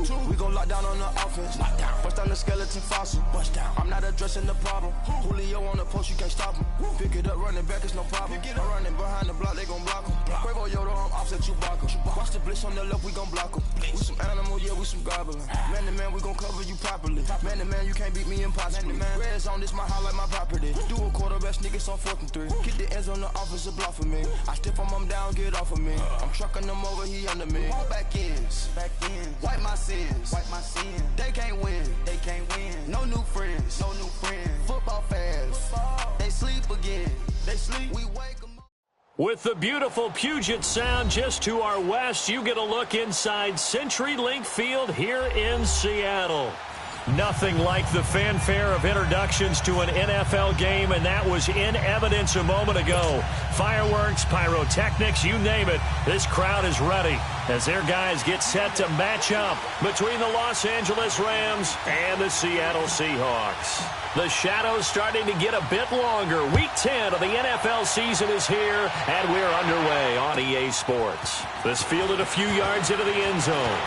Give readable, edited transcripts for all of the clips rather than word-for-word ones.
We gon' lock down on the offense. Bust down the skeleton fossil. I'm not addressing the problem. Julio on the post, you can't stop him. Pick it up, running back, it's no problem. I'm running behind the block, they gon' block him. Quavo Yoda, I'm offset Chewbacca. Watch the blitz on the left, we gon' block him. We some animal, yeah, we some goblin. Man to man, we gon' cover you properly. Man to man, you can't beat me impossibly. Red zone, this my highlight, my property. Do a quarterback sneakers on 4th and 3. Get the ends on the offensive block for me. I step on him down, get off of me. I'm trucking them over, he under me. All back ends. Wipe my sins. They can't win. No new friends. Football fans. They sleep again. We wake them up. With the beautiful Puget Sound just to our west, you get a look inside CenturyLink Field here in Seattle. Nothing like the fanfare of introductions to an NFL game, and that was in evidence a moment ago. Fireworks, pyrotechnics, you name it. This crowd is ready as their guys get set to match up between the Los Angeles Rams and the Seattle Seahawks. The shadows starting to get a bit longer. Week 10 of the NFL season is here, and we're underway on EA Sports. This fielded a few yards into the end zone.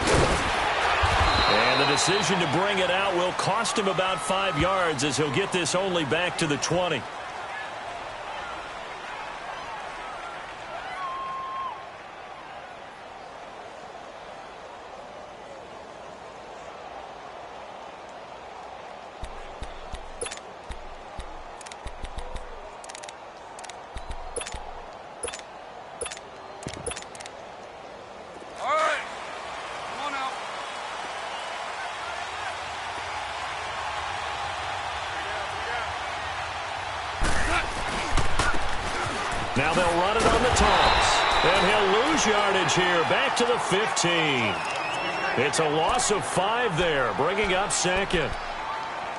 And the decision to bring it out will cost him about 5 yards as he'll get this only back to the 20. Now they'll run it on the toss. And he'll lose yardage here, back to the 15. It's a loss of 5 there, bringing up second.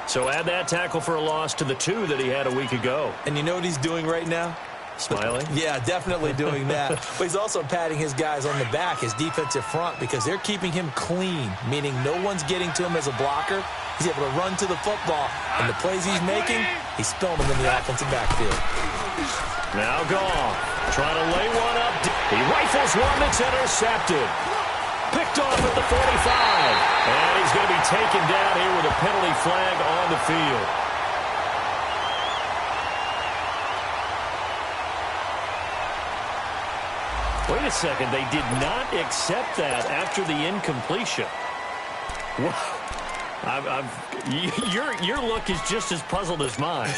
So add that tackle for a loss to the 2 that he had a week ago. And you know what he's doing right now? Smiling? Yeah, definitely doing that. But he's also patting his guys on the back, his defensive front, because they're keeping him clean, meaning no one's getting to him as a blocker. He's able to run to the football, and the plays he's making, he's spilling them in the offensive backfield. Now Goff, trying to lay one up. He rifles one that's intercepted. Picked off at the 45. And he's going to be taken down here with a penalty flag on the field. Wait a second. They did not accept that after the incompletion. Your look is just as puzzled as mine.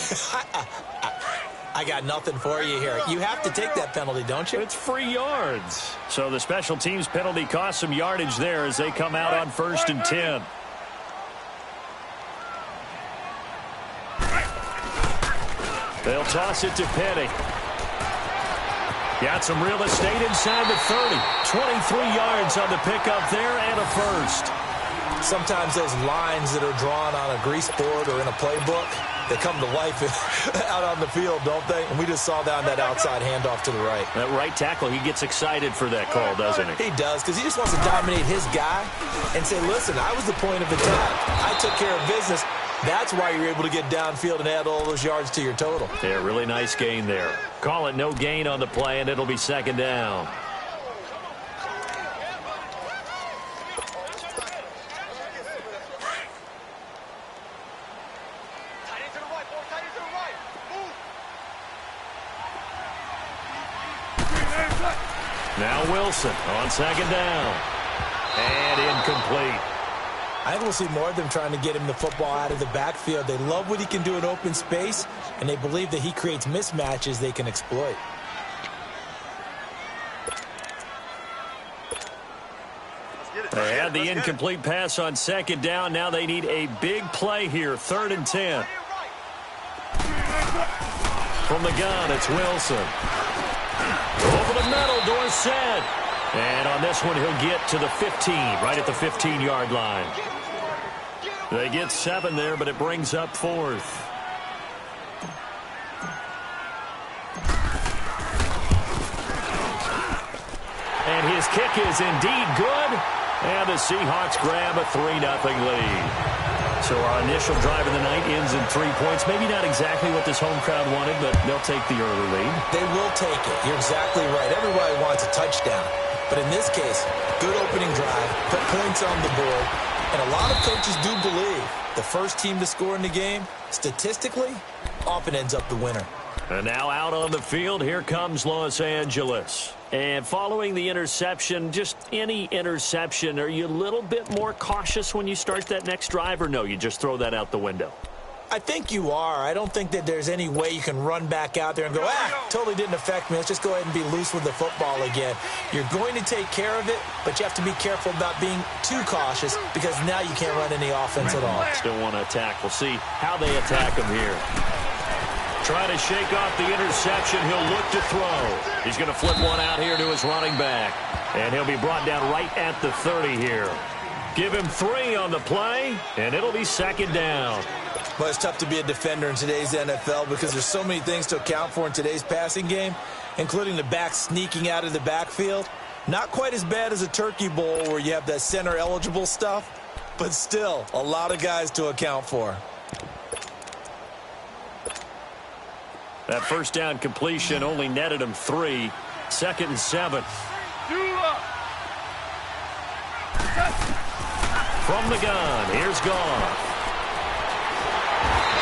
I got nothing for you here. You have to take that penalty, don't you? It's free yards. So the special teams penalty cost some yardage there as they come out on 1st and 10. They'll toss it to Petty. Got some real estate inside the 30. 23 yards on the pickup there and a first. Sometimes those lines that are drawn on a grease board or in a playbook, they come to life out on the field, don't they? And we just saw down that outside handoff to the right. That right tackle, he gets excited for that call, doesn't he? He does, because he just wants to dominate his guy and say, listen, I was the point of attack. I took care of business. That's why you're able to get downfield and add all those yards to your total. Yeah, really nice gain there. Call it no gain on the play, and it'll be 2nd down. Now Wilson on 2nd down. And incomplete. I think we'll see more of them trying to get him the football out of the backfield. They love what he can do in open space, and they believe that he creates mismatches they can exploit. They had the incomplete pass on 2nd down. Now they need a big play here, 3rd and 10. From the gun, it's Wilson. Over the middle, Dorsett. And on this one, he'll get to the 15, right at the 15-yard line. They get 7 there, but it brings up 4th. And his kick is indeed good. And the Seahawks grab a 3-0 lead. So our initial drive of the night ends in 3 points. Maybe not exactly what this home crowd wanted, but they'll take the early lead. They will take it. You're exactly right. Everybody wants a touchdown. But in this case, good opening drive, put points on the board, and a lot of coaches do believe the first team to score in the game, statistically, often ends up the winner. And now out on the field, here comes Los Angeles. And following the interception, just any interception, are you a little bit more cautious when you start that next drive, or no, you just throw that out the window? I think you are. I don't think that there's any way you can run back out there and go, totally didn't affect me. Let's just go ahead and be loose with the football again. You're going to take care of it, but you have to be careful about being too cautious because now you can't run any offense at all. Still want to attack. We'll see how they attack him here. Trying to shake off the interception. He'll look to throw. He's going to flip one out here to his running back. And he'll be brought down right at the 30 here. Give him 3 on the play, and it'll be second down. Well, it's tough to be a defender in today's NFL because there's so many things to account for in today's passing game, including the back sneaking out of the backfield. Not quite as bad as a turkey bowl where you have that center-eligible stuff, but still a lot of guys to account for. That first down completion only netted him 3. 2nd and 7. From the gun, here's Goff.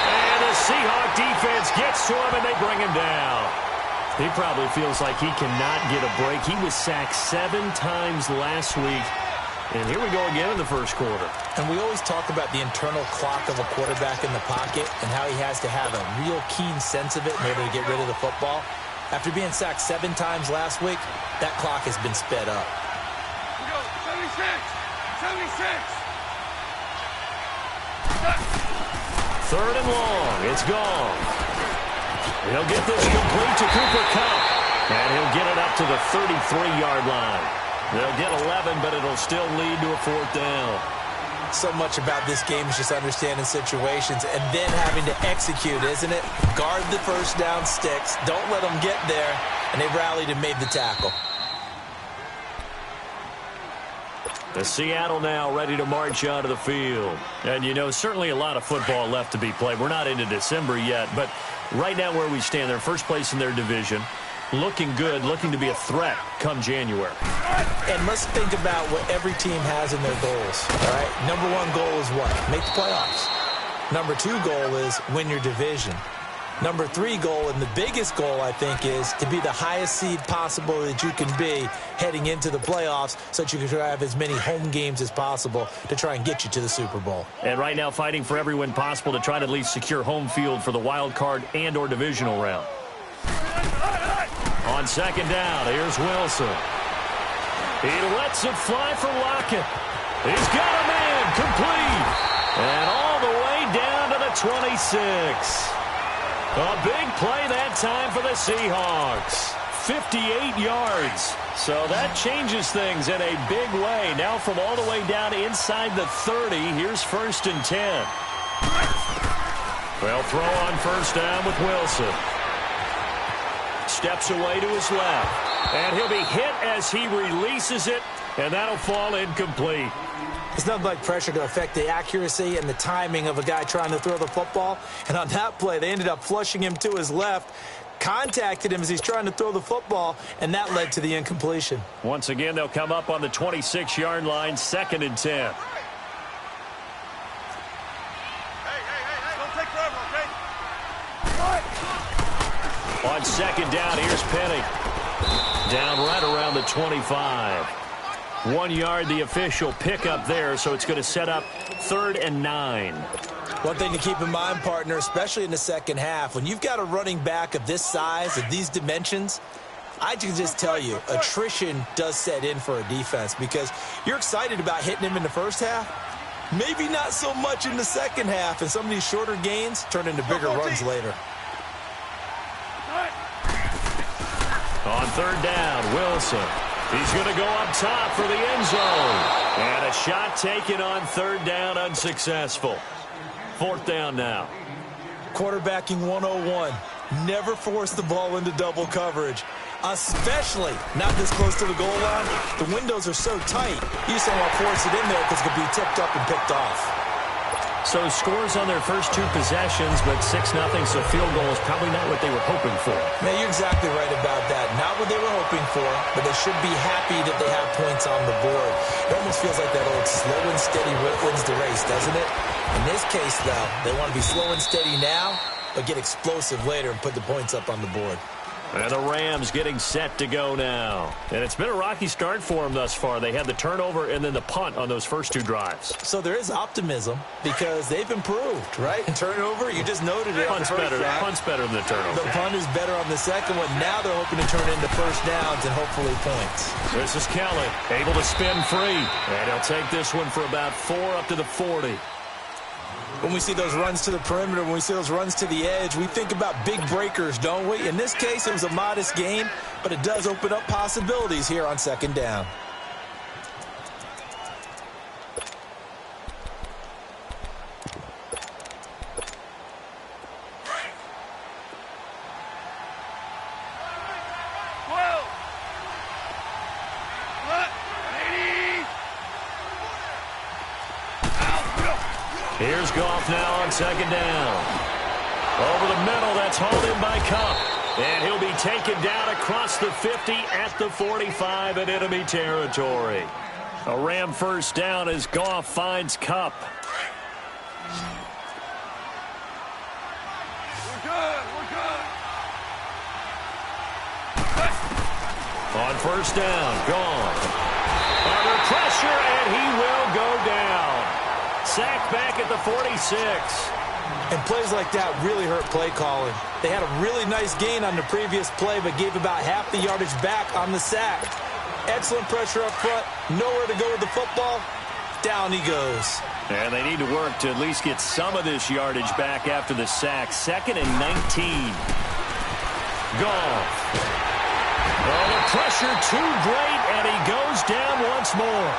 And the Seahawk defense gets to him, and they bring him down. He probably feels like he cannot get a break. He was sacked 7 times last week. And here we go again in the first quarter. And we always talk about the internal clock of a quarterback in the pocket and how he has to have a real keen sense of it in order to get rid of the football. After being sacked 7 times last week, that clock has been sped up. We go, 76! 76! 3rd and long. It's gone. He'll get this complete to Cooper Kupp. And he'll get it up to the 33-yard line. They'll get 11, but it'll still lead to a 4th down. So much about this game is just understanding situations and then having to execute, isn't it? Guard the first down sticks. Don't let them get there. And they rallied and made the tackle. The Seattle now ready to march onto the field. And, you know, certainly a lot of football left to be played. We're not into December yet, but right now where we stand, they're first place in their division. Looking good, looking to be a threat come January. And let's think about what every team has in their goals, all right? Number 1 goal is what? Make the playoffs. Number 2 goal is win your division. Number 3 goal, and the biggest goal, I think, is to be the highest seed possible that you can be heading into the playoffs so that you can have as many home games as possible to try and get you to the Super Bowl. And right now fighting for every win possible to try to at least secure home field for the wild card and or divisional round. On 2nd down, here's Wilson. He lets it fly for Lockett. He's got a man complete. And all the way down to the 26. A big play that time for the Seahawks. 58 yards. So that changes things in a big way. Now from all the way down inside the 30, here's 1st and 10. Well, throw on 1st down with Wilson. Steps away to his left. And he'll be hit as he releases it, and that'll fall incomplete. It's nothing like pressure to affect the accuracy and the timing of a guy trying to throw the football. And on that play, they ended up flushing him to his left, contacted him as he's trying to throw the football, and that led to the incompletion. Once again, they'll come up on the 26-yard line, 2nd and 10. On 2nd down, here's Penny. Down right around the 25. 1 yard, the official pickup there, so it's going to set up 3rd and 9. One thing to keep in mind, partner, especially in the second half, when you've got a running back of this size, of these dimensions, I can just tell you, attrition does set in for a defense because you're excited about hitting him in the first half. Maybe not so much in the second half, and some of these shorter gains turn into bigger runs later. On 3rd down, Wilson. He's going to go up top for the end zone. And a shot taken on 3rd down, unsuccessful. 4th down now. Quarterbacking 101. Never force the ball into double coverage, especially not this close to the goal line. The windows are so tight, you just don't want to force it in there because it could be tipped up and picked off. So scores on their first 2 possessions, but 6-0, so field goal is probably not what they were hoping for. Man, you're exactly right about that. Not what they were hoping for, but they should be happy that they have points on the board. It almost feels like that old slow and steady wins the race, doesn't it? In this case, though, they want to be slow and steady now, but get explosive later and put the points up on the board. And the Rams getting set to go now. And it's been a rocky start for them thus far. They had the turnover and then the punt on those first 2 drives. So there is optimism because they've improved, right? Turnover, you just noted it. Punt's better than the turnover. The punt is better on the second one. Now they're hoping to turn into first downs and hopefully points. This is Kelly, able to spin free. And he'll take this one for about 4 up to the 40. When we see those runs to the perimeter, when we see those runs to the edge, we think about big breakers, don't we? In this case, it was a modest gain, but it does open up possibilities here on second down. Here's Goff now on second down. Over the middle, that's hauled in by Kupp. And he'll be taken down across the 50 at the 45 in enemy territory. A Ram first down as Goff finds Kupp. We're good. On first down, Goff. Under pressure, and he will go down. Sacked back at the 46. And plays like that really hurt play calling. They had a really nice gain on the previous play, but gave about half the yardage back on the sack. Excellent pressure up front. Nowhere to go with the football. Down he goes. And they need to work to at least get some of this yardage back after the sack. 2nd and 19. Goff. Oh, the pressure too great, and he goes down once more.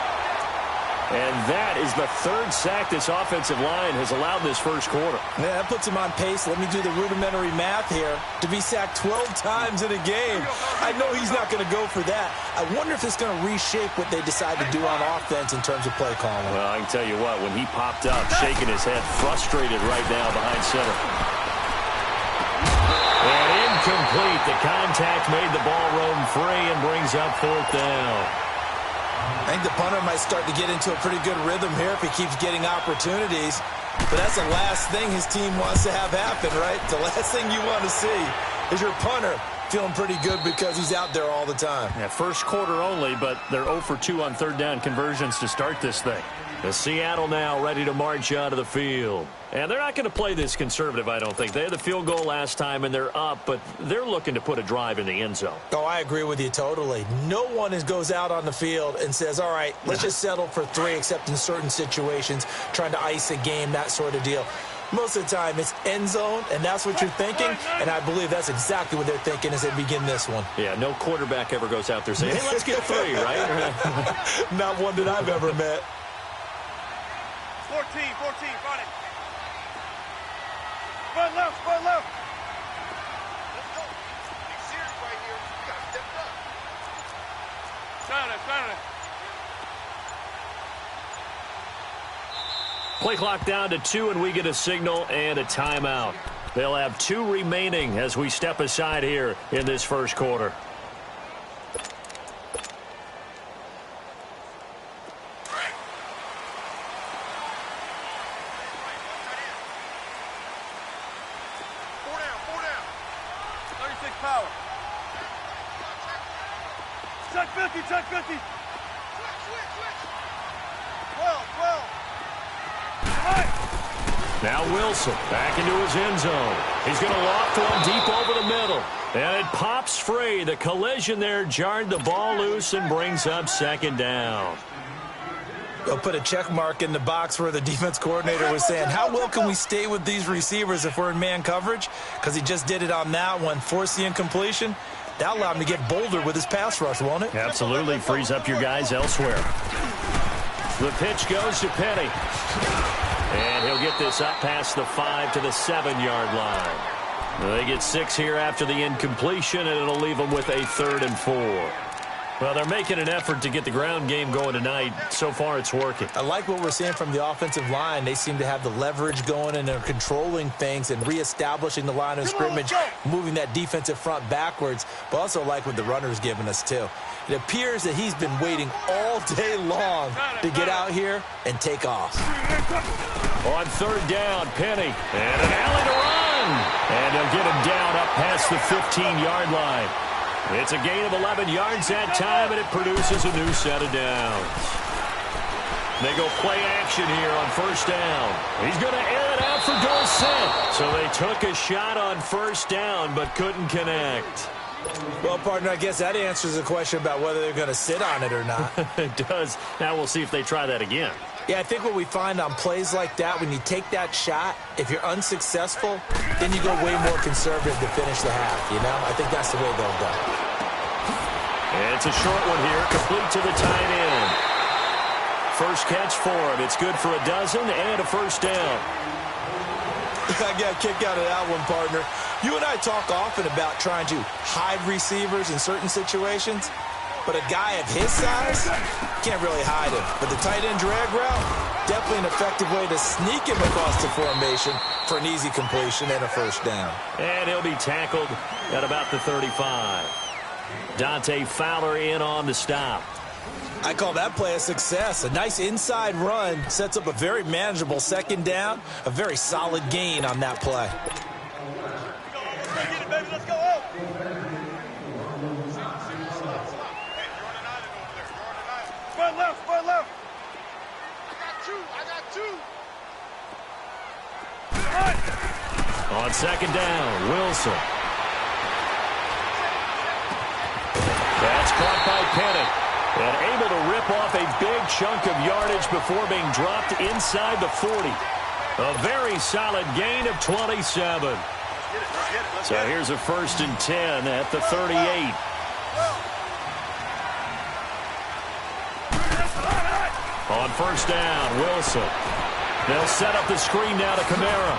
And that is the 3rd sack this offensive line has allowed this first quarter. Yeah, that puts him on pace. Let me do the rudimentary math here. To be sacked 12 times in a game. I know he's not going to go for that. I wonder if it's going to reshape what they decide to do on offense in terms of play calling. Well, I can tell you what, when he popped up, shaking his head, frustrated right now behind center. And incomplete. The contact made the ball roam free and brings up 4th down. I think the punter might start to get into a pretty good rhythm here if he keeps getting opportunities. But that's the last thing his team wants to have happen, right? The last thing you want to see is your punter feeling pretty good because he's out there all the time. Yeah, first quarter only, but they're 0 for 2 on 3rd down conversions to start this thing. The Seattle now ready to march out of the field. And they're not going to play this conservative, I don't think. They had the field goal last time, and they're up, but they're looking to put a drive in the end zone. Oh, I agree with you totally. No one goes out on the field and says, all right, let's just settle for 3, except in certain situations, trying to ice a game, that sort of deal. Most of the time, it's end zone, and that's what you're thinking, and I believe that's exactly what they're thinking as they begin this one. Yeah, no quarterback ever goes out there saying, hey, let's get 3, right? Not one that I've ever met. 14, front it. Front left. Let's go. Be serious right here. We got to step it up. Saturday. Play clock down to 2, and we get a signal and a timeout. They'll have 2 remaining as we step aside here in this first quarter. Power. Check 50. Switch. 12. Now Wilson back into his end zone. He's going to loft one deep over the middle. And it pops free. The collision there jarred the ball loose and brings up 2nd down. They'll put a check mark in the box where the defense coordinator was saying, how well can we stay with these receivers if we're in man coverage? Because he just did it on that one, forced the incompletion. That allowed him to get bolder with his pass rush, won't it? Absolutely. Frees up your guys elsewhere. The pitch goes to Penny. And he'll get this up past the 5 to the 7-yard line. They get 6 here after the incompletion, and it'll leave them with a 3rd and 4. Well, they're making an effort to get the ground game going tonight. So far, it's working. I like what we're seeing from the offensive line. They seem to have the leverage going, and they're controlling things and reestablishing the line of scrimmage, moving that defensive front backwards, but also like what the runner's giving us, too. It appears that he's been waiting all day long to get out here and take off. On third down, Penny. And an alley to run. And they'll get him down up past the 15-yard line. It's a gain of 11 yards that time, and it produces a new set of downs. They go play action here on first down. He's going to air it out for Dorsett. So they took a shot on first down but couldn't connect. Well, partner, I guess that answers the question about whether they're going to sit on it or not. It does. Now we'll see if they try that again. Yeah, I think what we find on plays like that, when you take that shot, if you're unsuccessful, then you go way more conservative to finish the half, you know? I think that's the way they'll go. And it's a short one here, complete to the tight end. First catch for him. It's good for a dozen and a first down. I got a kick out of that one, partner. You and I talk often about trying to hide receivers in certain situations, but a guy of his size can't really hide him. But the tight end drag route, definitely an effective way to sneak him across the formation for an easy completion and a first down. And he'll be tackled at about the 35. Dante Fowler in on the stop. I call that play a success. A nice inside run sets up a very manageable second down, a very solid gain on that play. Get it, baby. Let's go. Front left, front left. I got two. On second down, Wilson. That's caught by Penny. And able to rip off a big chunk of yardage before being dropped inside the 40. A very solid gain of 27. So here's a 1st and 10 at the 38. On first down, Wilson. They'll set up the screen now to Kamara.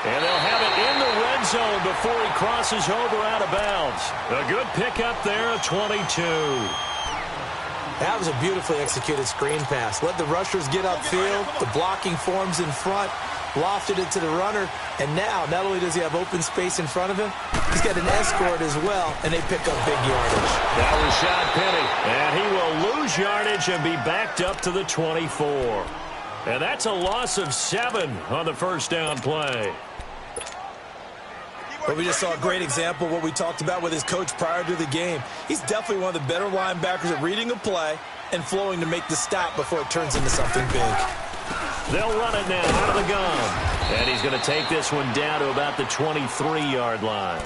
And they'll have it in the red zone before he crosses over out of bounds. A good pickup there of 22. That was a beautifully executed screen pass. Let the rushers get upfield. The blocking forms in front. Lofted it to the runner. And now, not only does he have open space in front of him, he's got an escort as well, and they pick up big yardage. That was Rashad Penny. And he will lose yardage and be backed up to the 24. And that's a loss of 7 on the first down play. But we just saw a great example of what we talked about with his coach prior to the game. He's definitely one of the better linebackers at reading a play and flowing to make the stop before it turns into something big. They'll run it now out of the gun. And he's going to take this one down to about the 23-yard line.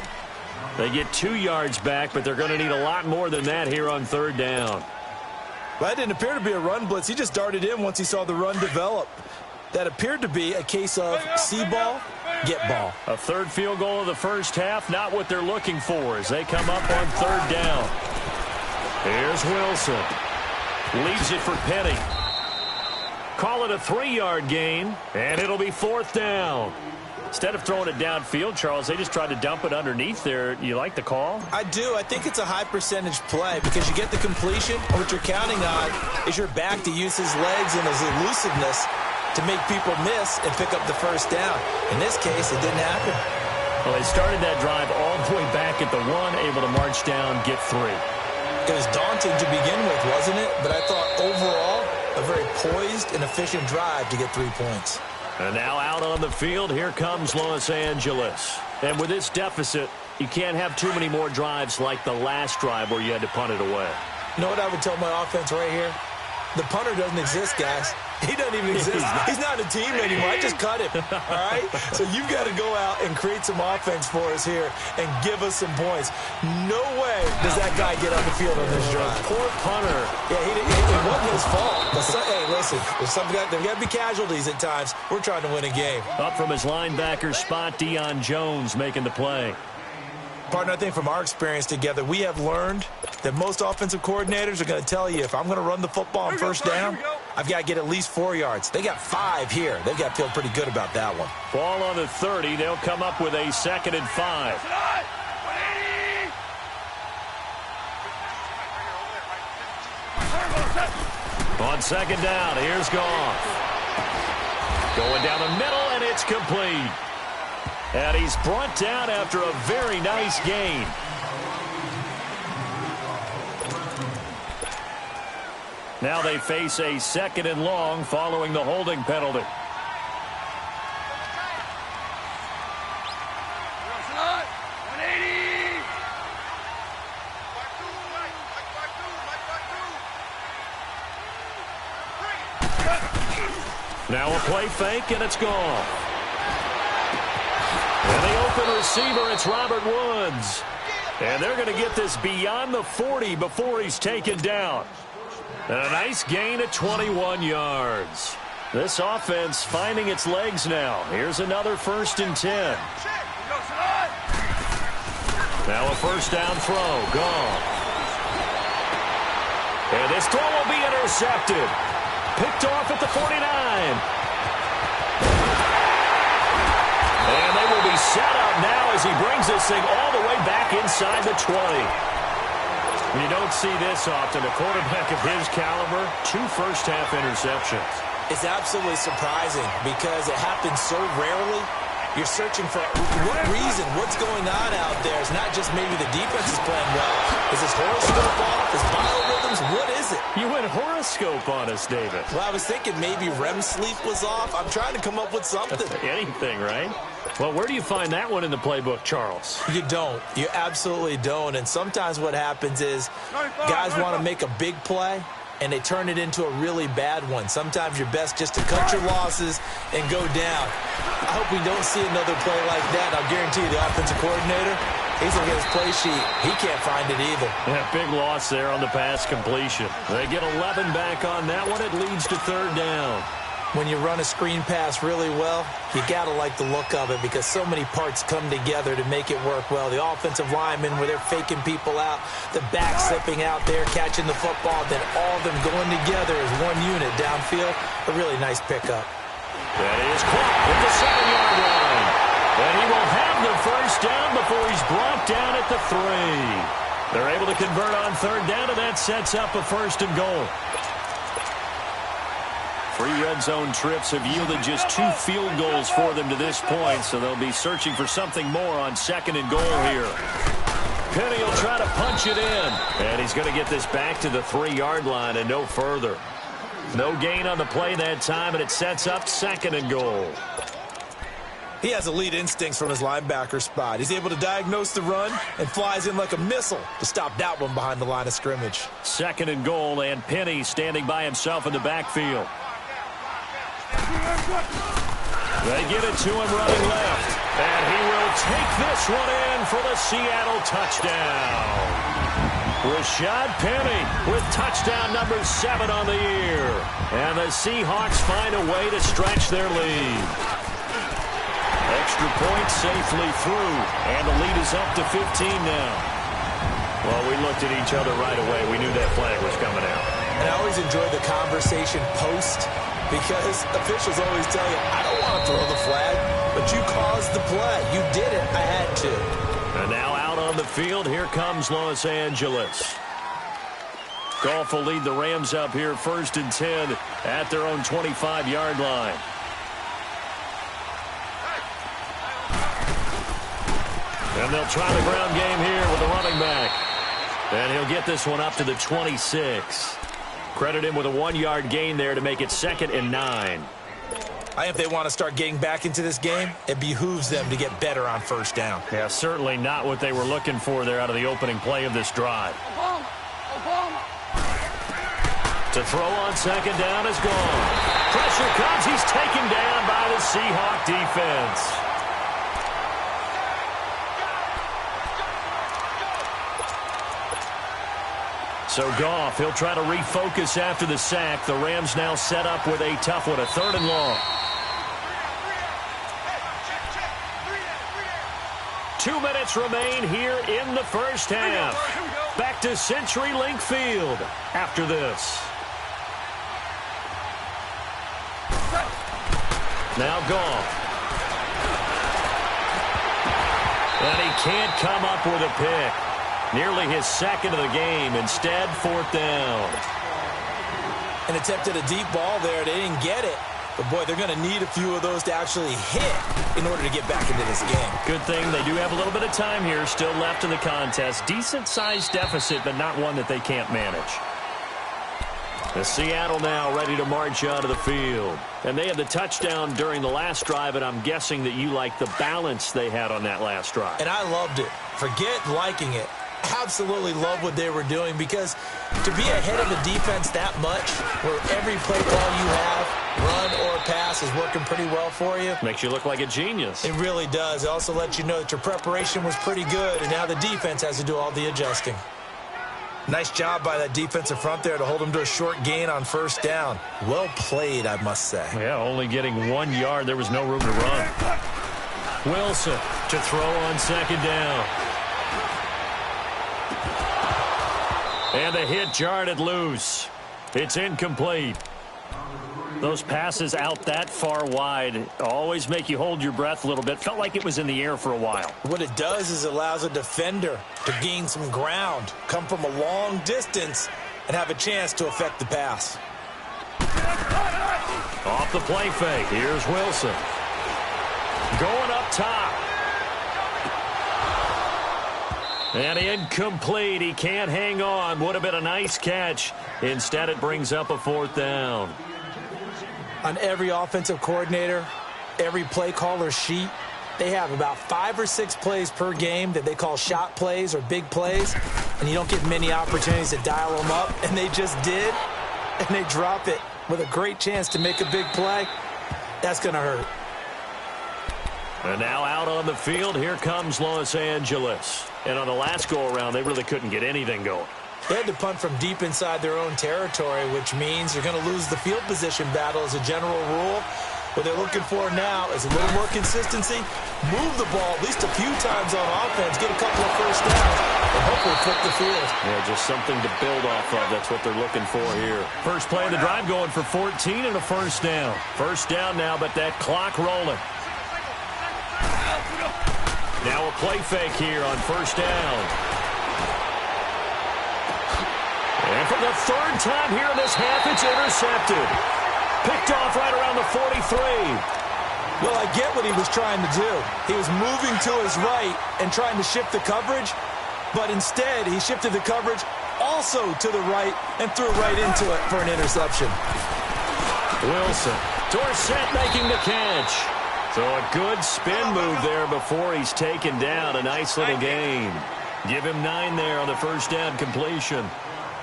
They get 2 yards back, but they're going to need a lot more than that here on third down. Well, that didn't appear to be a run blitz. He just darted in once he saw the run develop. That appeared to be a case of see ball, get ball. A third field goal of the first half, not what they're looking for as they come up on third down. Here's Wilson. Leaves it for Penny. Call it a 3-yard gain, and it'll be 4th down. Instead of throwing it downfield, Charles, they just tried to dump it underneath there. You like the call? I do. I think it's a high percentage play because you get the completion. What you're counting on is your back to use his legs and his elusiveness to make people miss and pick up the first down. In this case, it didn't happen. Well, they started that drive all the way back at the 1, able to march down, get 3. It was daunting to begin with, wasn't it? But I thought overall, a very poised and efficient drive to get 3 points. And now out on the field, here comes Los Angeles. And with this deficit, you can't have too many more drives like the last drive where you had to punt it away. You know what I would tell my offense right here? The punter doesn't exist, guys. He doesn't even exist. He's not a team anymore. I just cut him, all right? So you've got to go out and create some offense for us here and give us some points. No way does that guy get on the field on this drive. Poor punter. Yeah, it wasn't his fault. But hey, listen, there's got to be casualties at times. We're trying to win a game. Up from his linebacker spot, Deion Jones making the play. Partner, I think from our experience together, we have learned that most offensive coordinators are going to tell you if I'm going to run the football on first down, I've got to get at least 4 yards. They got 5 here. They've got to feel pretty good about that one. Ball on the 30. They'll come up with a 2nd and 5. On second down, here's Goff. Going down the middle, and it's complete. And he's brought down after a very nice gain. Now they face a 2nd and long following the holding penalty. Now a play fake, and it's gone. And the open receiver, it's Robert Woods. And they're going to get this beyond the 40 before he's taken down. And a nice gain at 21 yards. This offense finding its legs now. Here's another 1st and 10. Now a first down throw. Gone. And this throw will be intercepted. Picked off at the 49. And they will be set up now as he brings this thing all the way back inside the 20. You don't see this often. A quarterback of his caliber, 2 first-half interceptions. It's absolutely surprising because it happens so rarely. You're searching for what reason, what's going on out there. It's not just maybe the defense is playing well. Is his horoscope off? His biorhythms? What is it? You went horoscope on us, David. Well, I was thinking maybe REM sleep was off. I'm trying to come up with something. Anything, right? Well, where do you find that one in the playbook, Charles? You don't. You absolutely don't. And sometimes what happens is guys want to make a big play, and they turn it into a really bad one. Sometimes you're best just to cut your losses and go down. I hope we don't see another play like that. I'll guarantee you the offensive coordinator, he's going to get his play sheet. He can't find it either. Yeah, big loss there on the pass completion. They get 11 back on that one. It leads to 3rd down. When you run a screen pass really well, you got to like the look of it because so many parts come together to make it work well. The offensive linemen, where they're faking people out, the back slipping out there, catching the football, then all of them going together as one unit downfield. A really nice pickup. That is caught at the 7-yard line. And he will have the first down before he's brought down at the 3. They're able to convert on 3rd down, and that sets up a 1st and goal. 3 red zone trips have yielded just 2 field goals for them to this point, so they'll be searching for something more on 2nd and goal here. Penny will try to punch it in, and he's going to get this back to the 3-yard line and no further. No gain on the play that time, and it sets up 2nd and goal. He has elite instincts from his linebacker spot. He's able to diagnose the run and flies in like a missile to stop that one behind the line of scrimmage. 2nd and goal, and Penny standing by himself in the backfield. They get it to him running left, and he will take this one in for the Seattle touchdown. Rashad Penny with touchdown number 7 on the year. And the Seahawks find a way to stretch their lead. Extra point safely through, and the lead is up to 15 now. Well, we looked at each other right away. We knew that flag was coming out. And I always enjoy the conversation post, because officials always tell you, I don't want to throw the flag, but you caused the play. You did it. I had to. And now out on the field, here comes Los Angeles. Goff will lead the Rams up here 1st and 10 at their own 25-yard line. And they'll try the ground game here with the running back. And he'll get this one up to the 26. Credit him with a 1-yard gain there to make it 2nd and 9. I think if they want to start getting back into this game, it behooves them to get better on 1st down. Yeah, certainly not what they were looking for there out of the opening play of this drive. To throw on 2nd down is gone. Pressure comes. He's taken down by the Seahawk defense. So Goff, he'll try to refocus after the sack. The Rams now set up with a tough one, a 3rd and long. 2 minutes remain here in the first half. Back to CenturyLink Field after this. Now Goff. And he can't come up with a pick. Nearly his 2nd of the game. Instead, 4th down. and attempted a deep ball there. They didn't get it. But, boy, they're going to need a few of those to actually hit in order to get back into this game. Good thing they do have a little bit of time here still left in the contest. Decent-sized deficit, but not one that they can't manage. The Seattle now ready to march onto the field. And they had the touchdown during the last drive, and I'm guessing that you like the balance they had on that last drive. And I loved it. Forget liking it. Absolutely love what they were doing, because to be ahead of a defense that much, where every play call you have, run or pass, is working pretty well for you. Makes you look like a genius. It really does. It also lets you know that your preparation was pretty good, and now the defense has to do all the adjusting. Nice job by that defensive front there to hold them to a short gain on first down. Well played, I must say. Yeah, only getting 1 yard. There was no room to run. Wilson to throw on second down. And the hit jarred it loose. It's incomplete. Those passes out that far wide always make you hold your breath a little bit. Felt like it was in the air for a while. What it does is it allows a defender to gain some ground, come from a long distance, and have a chance to affect the pass. Off the play fake. Here's Wilson. Going up top. And incomplete. He can't hang on. Would have been a nice catch. Instead, it brings up a fourth down. On every offensive coordinator, every play caller sheet, they have about 5 or 6 plays per game that they call shot plays or big plays, and you don't get many opportunities to dial them up, and they just did, and they drop it with a great chance to make a big play. That's going to hurt. And now out on the field, here comes Los Angeles. And on the last go-around, they really couldn't get anything going. They had to punt from deep inside their own territory, which means you're going to lose the field position battle as a general rule. What they're looking for now is a little more consistency, move the ball at least a few times on offense, get a couple of first downs, and hopefully flip the field. Yeah, just something to build off of. That's what they're looking for here. First play of the drive going for 14 and a first down. First down now, but that clock rolling. Now a play fake here on first down. And for the third time here in this half, it's intercepted. Picked off right around the 43. Well, I get what he was trying to do. He was moving to his right and trying to shift the coverage, but instead he shifted the coverage also to the right and threw right into it for an interception. Wilson. Dorsett making the catch. So a good spin move there before he's taken down. A nice little gain. Give him 9 there on the first down completion.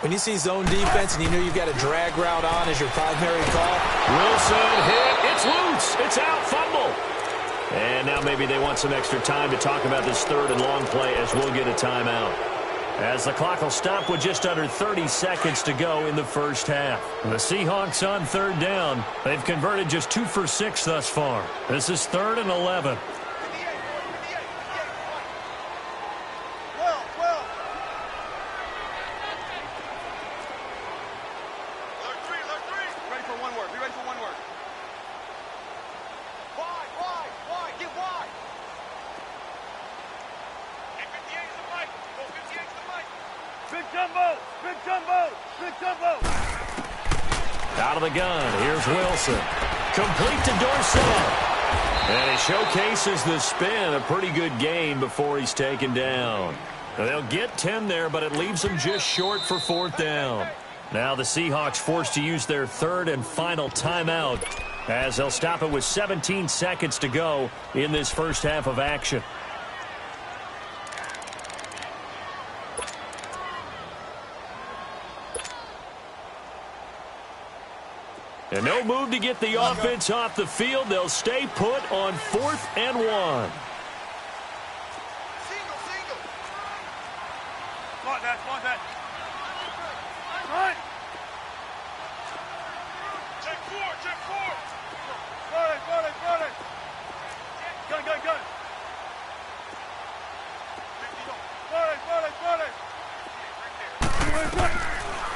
When you see zone defense and you know you've got a drag route on as your primary call. Wilson hit. It's loose. It's out. Fumble. And now maybe they want some extra time to talk about this third and long play as we'll get a timeout. As the clock will stop with just under 30 seconds to go in the first half. The Seahawks on third down. They've converted just 2 for 6 thus far. This is 3rd and 11. Out of the gun, here's Wilson. Complete to Dorsett. And he showcases the spin, a pretty good gain before he's taken down. Now, they'll get 10 there, but it leaves them just short for 4th down. Now the Seahawks forced to use their 3rd and final timeout as they'll stop it with 17 seconds to go in this first half of action. And no move to get the offense off the field. They'll stay put on 4th and 1. Single. Smart that. Run. Check 4. Got it. Gun. Got it.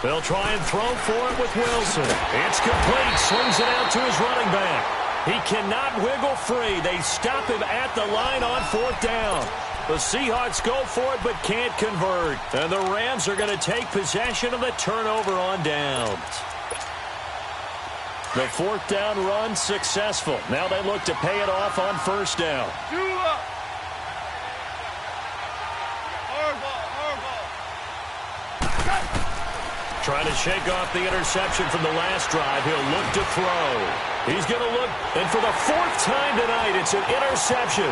They'll try and throw for it with Wilson. It's complete. Swings it out to his running back. He cannot wiggle free. They stop him at the line on 4th down. The Seahawks go for it but can't convert. And the Rams are going to take possession of the turnover on downs. The fourth down run successful. Now they look to pay it off on first down. Trying to shake off the interception from the last drive. He'll look to throw. He's going to look, and for the fourth time tonight, it's an interception.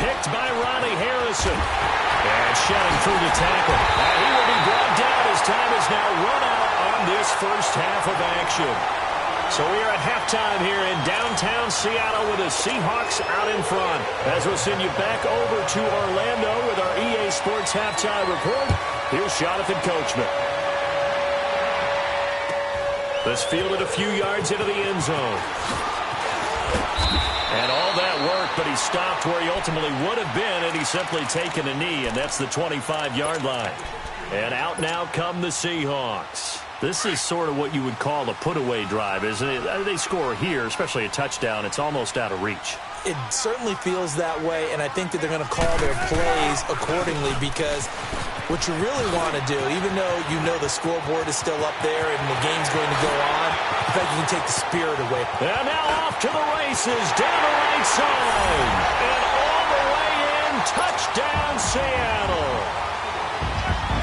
Picked by Ronnie Harrison. And shedding through the tackle. And he will be brought down as time is now run out on this first half of action. So we are at halftime here in downtown Seattle with the Seahawks out in front. As we'll send you back over to Orlando with our EA Sports Halftime Report, here's Jonathan Coachman. This fielded a few yards into the end zone. And all that work, but he stopped where he ultimately would have been, and he's simply taken a knee, and that's the 25-yard line. And out now come the Seahawks. This is sort of what you would call a put-away drive, isn't it? They score here, especially a touchdown. It's almost out of reach. It certainly feels that way, and I think that they're going to call their plays accordingly because what you really want to do, even though you know the scoreboard is still up there and the game's going to go on, in fact, you can take the spirit away. And now off to the races, down the right side, and all the way in, touchdown Seattle.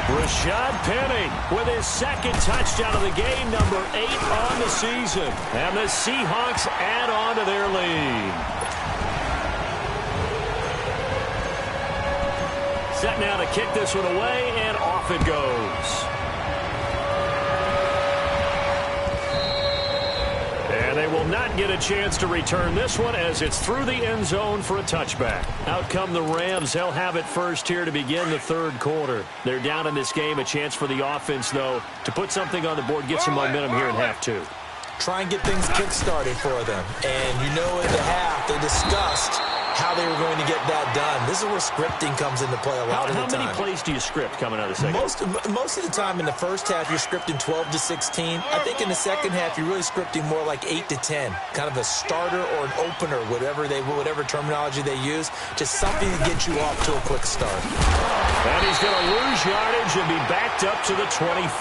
Rashad Penny with his second touchdown of the game, number 8 on the season. And the Seahawks add on to their lead. Set now to kick this one away, and off it goes. And they will not get a chance to return this one as it's through the end zone for a touchback. Out come the Rams. They'll have it first here to begin the third quarter. They're down in this game. A chance for the offense, though, to put something on the board, get some momentum here in half two. Try and get things kick-started for them. And you know in the half they discussed how they were going to get that done. This is where scripting comes into play a lot of the time. How many plays do you script coming out of the second? Most of the time in the first half, you're scripting 12 to 16. I think in the second half, you're really scripting more like 8 to 10. Kind of a starter or an opener, whatever terminology they use. Just something to get you off to a quick start. And he's going to lose yardage and be backed up to the 25.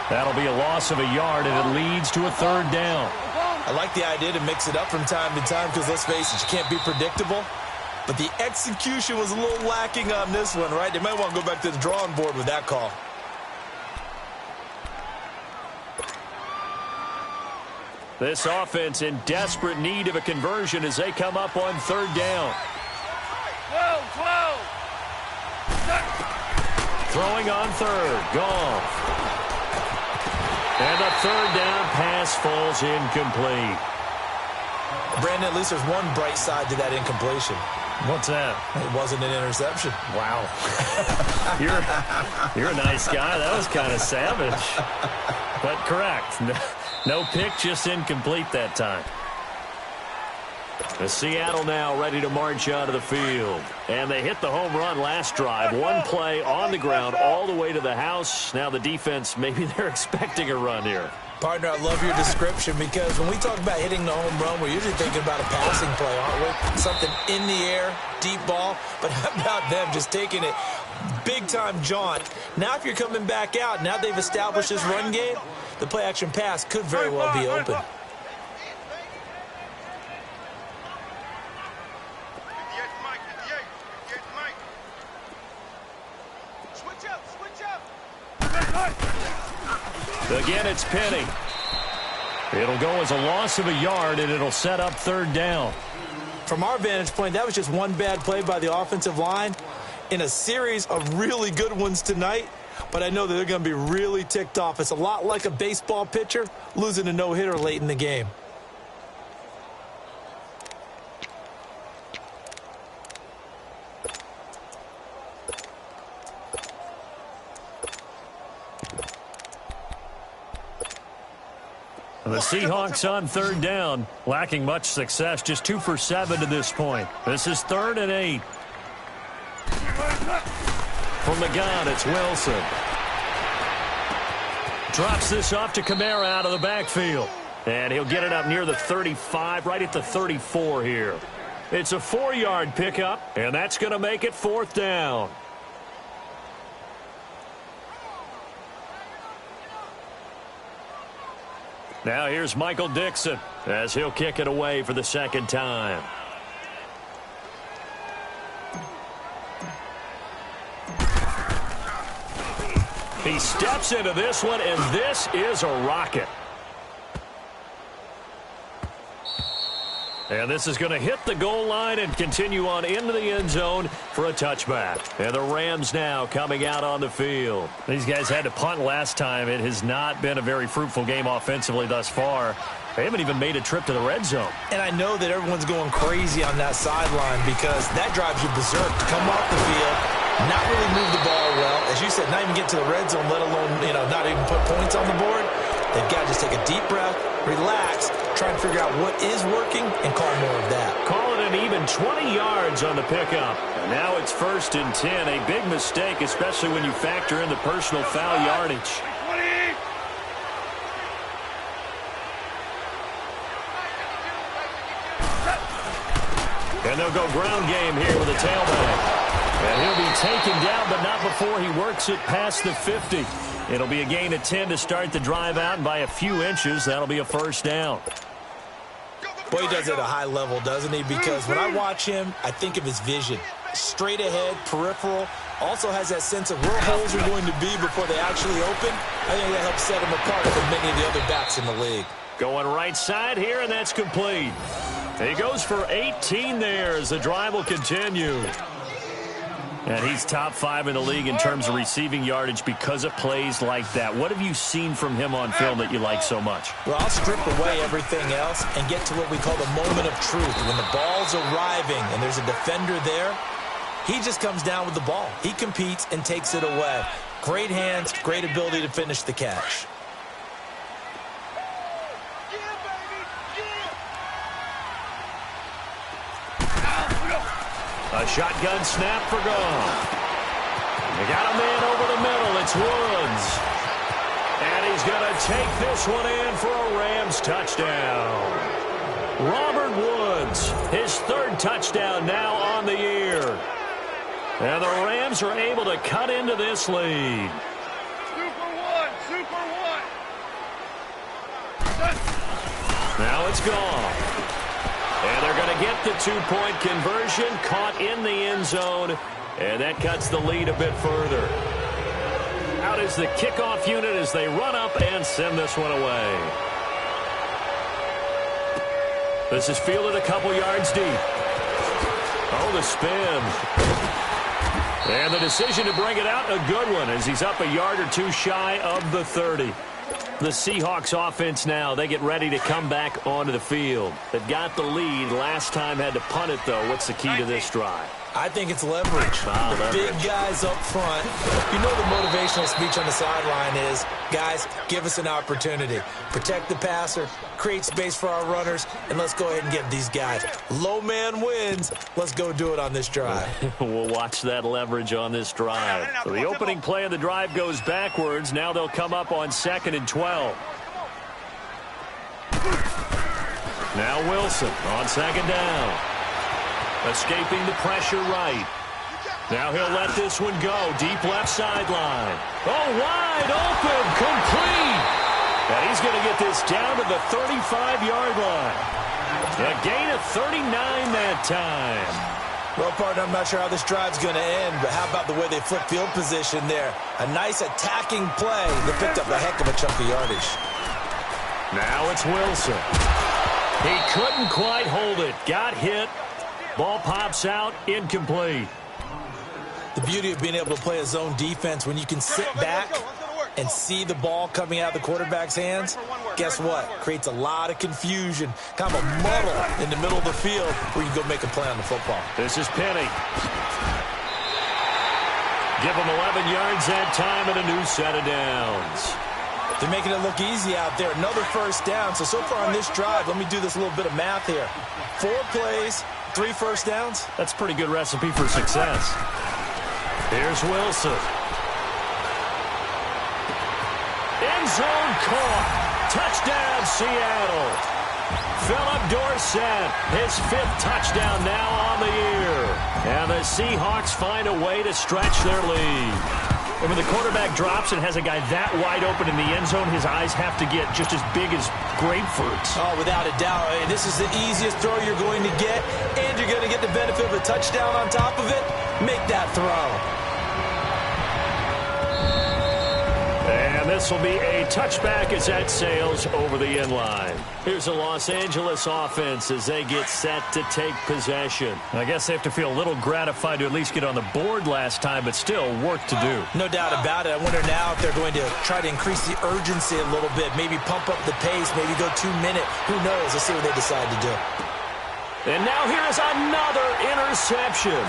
That'll be a loss of a yard, and it leads to a third down. I like the idea to mix it up from time to time because, let's face it, you can't be predictable. But the execution was a little lacking on this one, right? They might want to go back to the drawing board with that call. This offense in desperate need of a conversion as they come up on third down. Throwing on third. Goff. And the third down pass falls incomplete. Brandon, at least there's one bright side to that incompletion. What's that? It wasn't an interception. Wow. You're a nice guy. That was kind of savage. But correct. No pick, just incomplete that time. The Seattle now ready to march out of the field. And they hit the home run last drive. One play on the ground all the way to the house. Now the defense, maybe they're expecting a run here. Partner, I love your description because when we talk about hitting the home run, we're usually thinking about a passing play, aren't we? Something in the air, deep ball. But how about them just taking it big-time jaunt? Now if you're coming back out, now they've established this run game, the play-action pass could very well be open. Again, it's Penny. It'll go as a loss of a yard, and it'll set up third down. From our vantage point, that was just one bad play by the offensive line in a series of really good ones tonight. But I know that they're going to be really ticked off. It's a lot like a baseball pitcher losing a no-hitter late in the game. The Seahawks on third down, lacking much success, just 2 for 7 to this point. This is 3rd and 8. From the gun, it's Wilson. Drops this off to Kamara out of the backfield. And he'll get it up near the 35, right at the 34 here. It's a 4-yard pickup, and that's going to make it 4th down. Now here's Michael Dixon as he'll kick it away for the second time. He steps into this one, and this is a rocket. And this is going to hit the goal line and continue on into the end zone for a touchback. And the Rams now coming out on the field. These guys had to punt last time. It has not been a very fruitful game offensively thus far. They haven't even made a trip to the red zone. And I know that everyone's going crazy on that sideline because that drives you berserk to come off the field, not really move the ball well. As you said, not even get to the red zone, let alone, not even put points on the board. They've got to just take a deep breath, relax, try and figure out what is working, and call more of that. Call it an even 20 yards on the pickup. And now it's 1st and 10. A big mistake, especially when you factor in the personal foul yardage. And they'll go ground game here with a tailback. And he'll be taken down, but not before he works it past the 50. It'll be a gain of 10 to start the drive out, and by a few inches, that'll be a first down. Boy, he does it at a high level, doesn't he? Because when I watch him, I think of his vision. Straight ahead, peripheral. Also has that sense of where holes are going to be before they actually open. I think that helps set him apart from many of the other backs in the league. Going right side here, and that's complete. He goes for 18 there as the drive will continue. And he's top 5 in the league in terms of receiving yardage because of plays like that. What have you seen from him on film that you like so much? Well, I'll strip away everything else and get to what we call the moment of truth. When the ball's arriving and there's a defender there, he just comes down with the ball. He competes and takes it away. Great hands, great ability to finish the catch. A shotgun snap for Goff. They got a man over the middle. It's Woods. And he's going to take this one in for a Rams touchdown. Robert Woods, his 3rd touchdown now on the year. And the Rams are able to cut into this lead. Super one. Now it's gone. And they're going to get the 2-point conversion, caught in the end zone, and that cuts the lead a bit further. Out is the kickoff unit as they run up and send this one away. This is fielded a couple yards deep. Oh, the spin. And the decision to bring it out, a good one, as he's up a yard or two shy of the 30. The Seahawks offense now, they get ready to come back onto the field. They've got the lead. Last time had to punt it, though. What's the key to this drive? I think it's leverage. The big guys up front. You know the motivational speech on the sideline is, guys, give us an opportunity. Protect the passer, create space for our runners, and let's go ahead and get these guys. Low man wins. Let's go do it on this drive. We'll watch that leverage on this drive. So the opening play of the drive goes backwards. Now they'll come up on 2nd and 12. Now Wilson on 2nd down. Escaping the pressure right. Now he'll let this one go. Deep left sideline. Oh, wide open. Complete. And he's going to get this down to the 35-yard line. A gain of 39 that time. Well, partner, I'm not sure how this drive's going to end, but how about the way they flip field position there? A nice attacking play that picked up a heck of a chunk of yardage. Now it's Wilson. He couldn't quite hold it. Got hit. Ball pops out, incomplete. The beauty of being able to play a zone defense when you can sit back and see the ball coming out of the quarterback's hands, guess what? Creates a lot of confusion, kind of a muddle in the middle of the field where you can go make a play on the football. This is Penny. Give him 11 yards that time and a new set of downs. They're making it look easy out there. Another first down. So far on this drive, let me do this little bit of math here. 4 plays, 3 first downs. That's a pretty good recipe for success. Here's Wilson. End zone caught. Touchdown, Seattle. Philip Dorsett, his 5th touchdown now on the year. And the Seahawks find a way to stretch their lead. And when the quarterback drops and has a guy that wide open in the end zone, his eyes have to get just as big as grapefruits. Oh, without a doubt. This is the easiest throw you're going to get, and you're going to get the benefit of a touchdown on top of it. Make that throw. And this will be a touchback as that sails over the end line. Here's a Los Angeles offense as they get set to take possession. I guess they have to feel a little gratified to at least get on the board last time, but still work to do. No doubt about it. I wonder now if they're going to try to increase the urgency a little bit, maybe pump up the pace, maybe go 2-minute. Who knows? Let's see what they decide to do. And now here is another interception.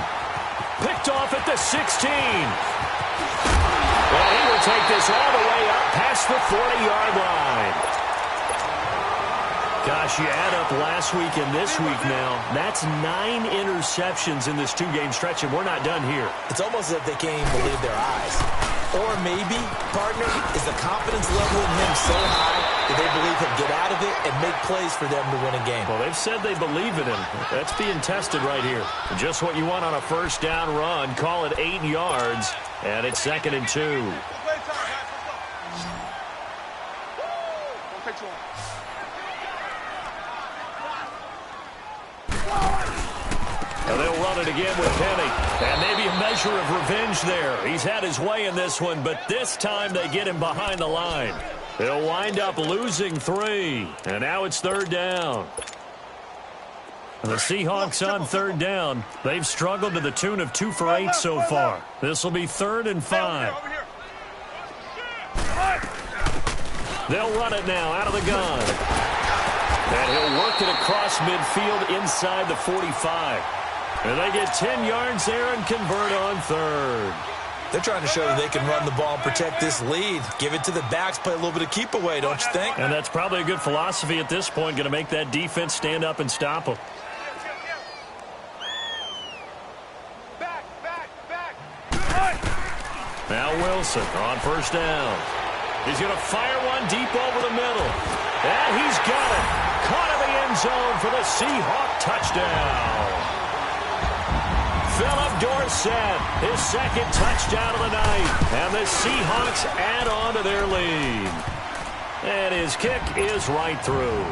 Picked off at the 16. Well, he will take this all the way up past the 40-yard line. Gosh, you add up last week and this week now. That's 9 interceptions in this 2-game stretch, and we're not done here. It's almost as if they can't even believe their eyes. Or maybe, partner, is the confidence level in him so high that they believe he'll get out of it and make plays for them to win a game. Well, they've said they believe in him. That's being tested right here. Just what you want on a first down run. Call it 8 yards, and it's 2nd and 2. And they'll run it again with Penny. And maybe a measure of revenge there. He's had his way in this one, but this time they get him behind the line. They'll wind up losing 3. And now it's 3rd down. And the Seahawks on 3rd down. They've struggled to the tune of 2 for 8 so far. This will be 3rd and 5. They'll run it now out of the gun. And he'll work it across midfield inside the 45. And they get 10 yards there and convert on 3rd. They're trying to show that they can run the ball and protect this lead. Give it to the backs, play a little bit of keep away, don't you think? And that's probably a good philosophy at this point, going to make that defense stand up and stop them. Now Wilson on first down. He's going to fire one deep over the middle. And he's got it. Caught in the end zone for the Seahawk touchdown. Philip Dorsett, his 2nd touchdown of the night. And the Seahawks add on to their lead. And his kick is right through.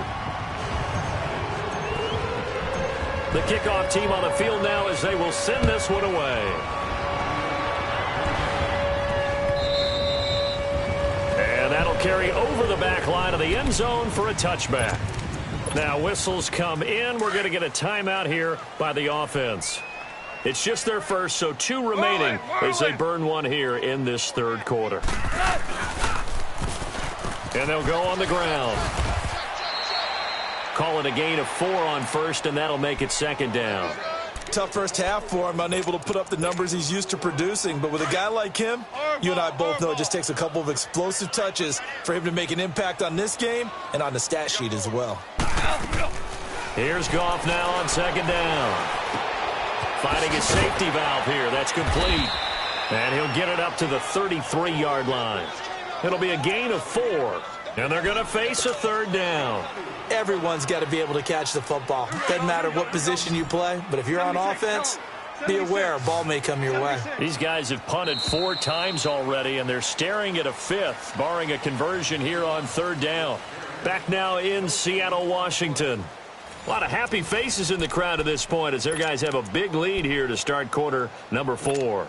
The kickoff team on the field now as they will send this one away. And that'll carry over the back line of the end zone for a touchback. Now whistles come in. We're going to get a timeout here by the offense. It's just their first, so 2 remaining as they burn one here in this 3rd quarter. And they'll go on the ground. Call it a gain of 4 on first, and that'll make it 2nd down. Tough first half for him, unable to put up the numbers he's used to producing. But with a guy like him, you and I both know it just takes a couple of explosive touches for him to make an impact on this game and on the stat sheet as well. Here's Goff now on 2nd down. Finding his safety valve here. That's complete. And he'll get it up to the 33-yard line. It'll be a gain of 4. And they're going to face a 3rd down. Everyone's got to be able to catch the football. Doesn't matter what position you play, but if you're on offense, be aware a ball may come your way. These guys have punted 4 times already, and they're staring at a 5th, barring a conversion here on 3rd down. Back now in Seattle, Washington. A lot of happy faces in the crowd at this point as their guys have a big lead here to start quarter number 4.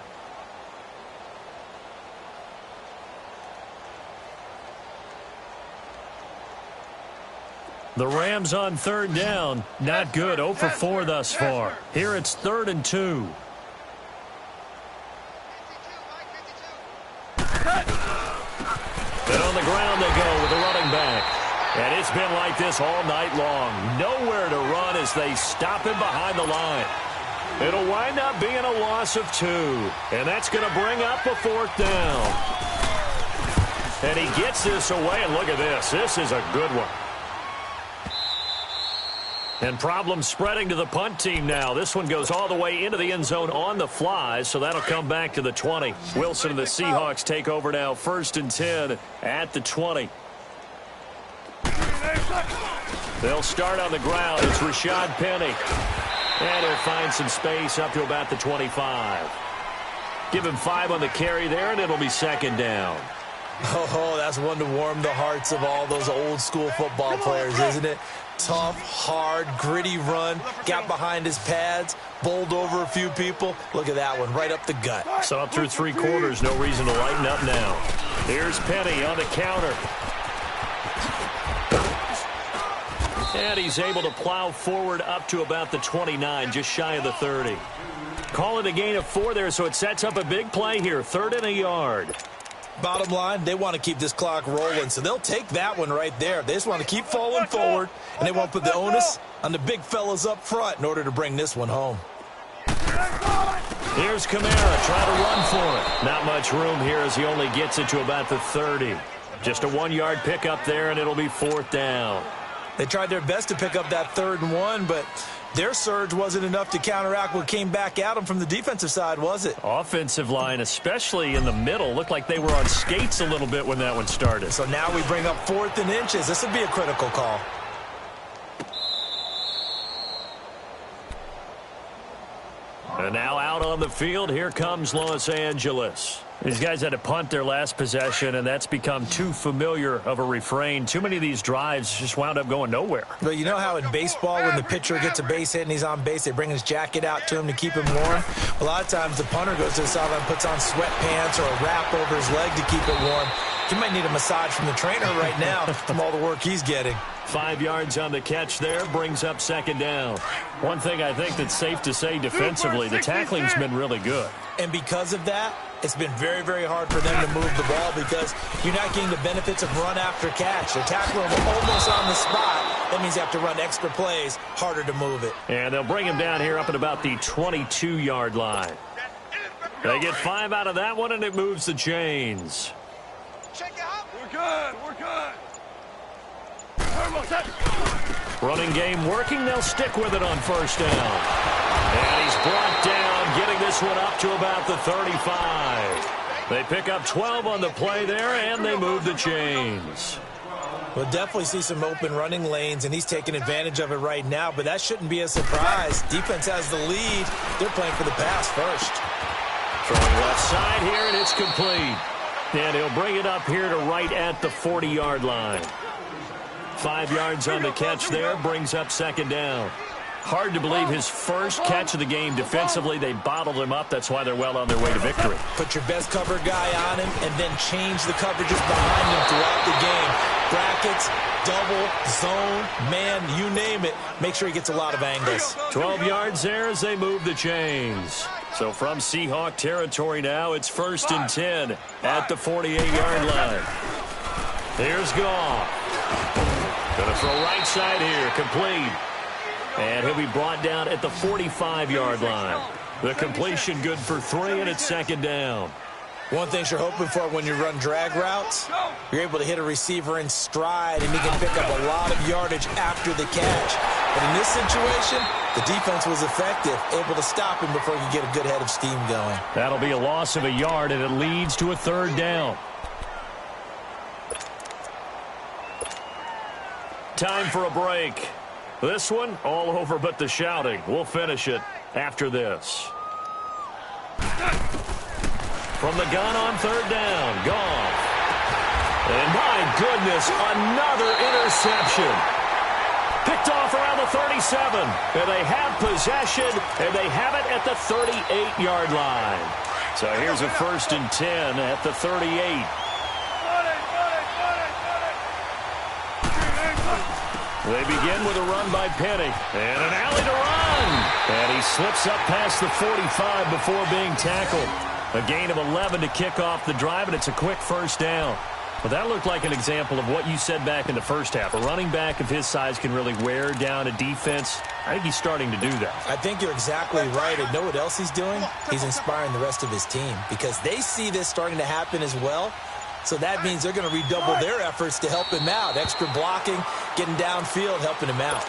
The Rams on 3rd down. Not good. 0 for 4 thus far. Here it's 3rd and 2. And on the ground they go with the running back. And it's been like this all night long. Nowhere to run as they stop him behind the line. It'll wind up being a loss of 2. And that's going to bring up a 4th down. And he gets this away, and look at this. This is a good one. And problems spreading to the punt team now. This one goes all the way into the end zone on the fly, so that'll come back to the 20. Wilson and the Seahawks take over now, 1st and 10 at the 20. They'll start on the ground. It's Rashad Penny. And he'll find some space up to about the 25. Give him 5 on the carry there, and it'll be second down. Oh, that's one to warm the hearts of all those old-school football players, isn't it? Tough, hard, gritty run, got behind his pads, bowled over a few people. Look at that one, right up the gut. So up through 3 quarters, no reason to lighten up now. Here's Penny on the counter. And he's able to plow forward up to about the 29, just shy of the 30. Call it a gain of 4 there, so it sets up a big play here, 3rd and a yard. Bottom line, they want to keep this clock rolling, so they'll take that one right there. They just want to keep falling forward, and they won't put the onus on the big fellas up front in order to bring this one home. Here's Kamara trying to run for it. Not much room here as he only gets it to about the 30. Just a 1-yard pickup there, and it'll be 4th down. They tried their best to pick up that 3rd and 1, but their surge wasn't enough to counteract what came back at them from the defensive side, was it? Offensive line, especially in the middle, looked like they were on skates a little bit when that one started. So now we bring up 4th and inches. This would be a critical call. And now out on the field, here comes Los Angeles. These guys had to punt their last possession, and that's become too familiar of a refrain. Too many of these drives just wound up going nowhere. But you know how in baseball, when the pitcher gets a base hit and he's on base, they bring his jacket out to him to keep him warm? A lot of times the punter goes to the sideline, puts on sweatpants or a wrap over his leg to keep it warm. He might need a massage from the trainer right now from all the work he's getting. 5 yards on the catch there, brings up 2nd down. One thing I think that's safe to say defensively, the tackling's been really good. And because of that, it's been very, very hard for them to move the ball because you're not getting the benefits of run after catch. They're tackling them almost on the spot. That means you have to run extra plays, harder to move it. And they'll bring him down here up at about the 22-yard line. They get 5 out of that one, and it moves the chains. Check it out. We're good. We're good. Running game working. They'll stick with it on 1st down. And he's brought down, getting this one up to about the 35. They pick up 12 on the play there, and they move the chains. We'll definitely see some open running lanes, and he's taking advantage of it right now, but that shouldn't be a surprise. Defense has the lead. They're playing for the pass first. Throwing left side here, and it's complete. And he'll bring it up here to right at the 40-yard line. 5 yards on the catch there, brings up 2nd down. Hard to believe his first catch of the game defensively. They bottled him up. That's why they're well on their way to victory. Put your best cover guy on him and then change the coverages behind him throughout the game. Brackets, double, zone, man, you name it. Make sure he gets a lot of angles. 12 yards there as they move the chains. So from Seahawk territory now, it's 1st and 10 at the 48-yard line. Here's Goff. Going to throw right side here, complete. And he'll be brought down at the 45-yard line. The completion good for 3, and it's 2nd down. One thing you're hoping for when you run drag routes, you're able to hit a receiver in stride, and he can pick up a lot of yardage after the catch. But in this situation, the defense was effective, able to stop him before he could get a good head of steam going. That'll be a loss of a yard, and it leads to a 3rd down. Time for a break. This one, all over but the shouting. We'll finish it after this. From the gun on 3rd down, Goff. And my goodness, another interception. Picked off around the 37. And they have possession, and they have it at the 38-yard line. So here's a 1st and 10 at the 38. They begin with a run by Penny. And an alley to run. And he slips up past the 45 before being tackled. A gain of 11 to kick off the drive, and it's a quick 1st down. Well, that looked like an example of what you said back in the first half. A running back of his size can really wear down a defense. I think he's starting to do that. I think you're exactly right. And know what else he's doing? He's inspiring the rest of his team because they see this starting to happen as well. So that means they're going to redouble their efforts to help him out. Extra blocking, getting downfield, helping him out.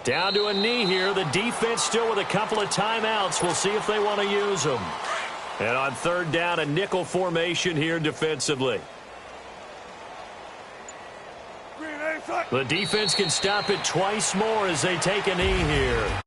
Down to a knee here. The defense still with a couple of timeouts. We'll see if they want to use them. And on 3rd down, a nickel formation here defensively. The defense can stop it twice more as they take a knee here.